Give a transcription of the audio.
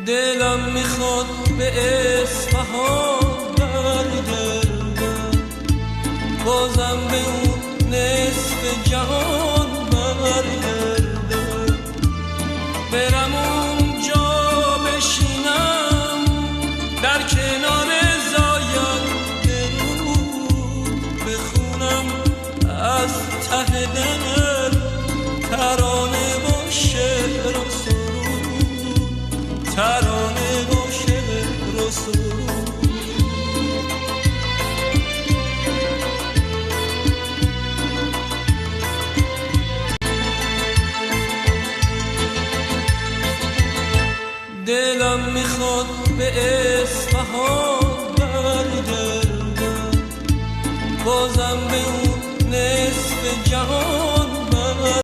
دلم میخواد به اصفهان برگردم، بازم به اون نصف جهان برگردم، برم اونجا بشینم در کنار زاینده رود، بخونم از ته دل ترانه و شعر و سرود، ترانه و شعر و سرود. دلم میخواد به اصفهان برگردم، بازم به اون نصف جهان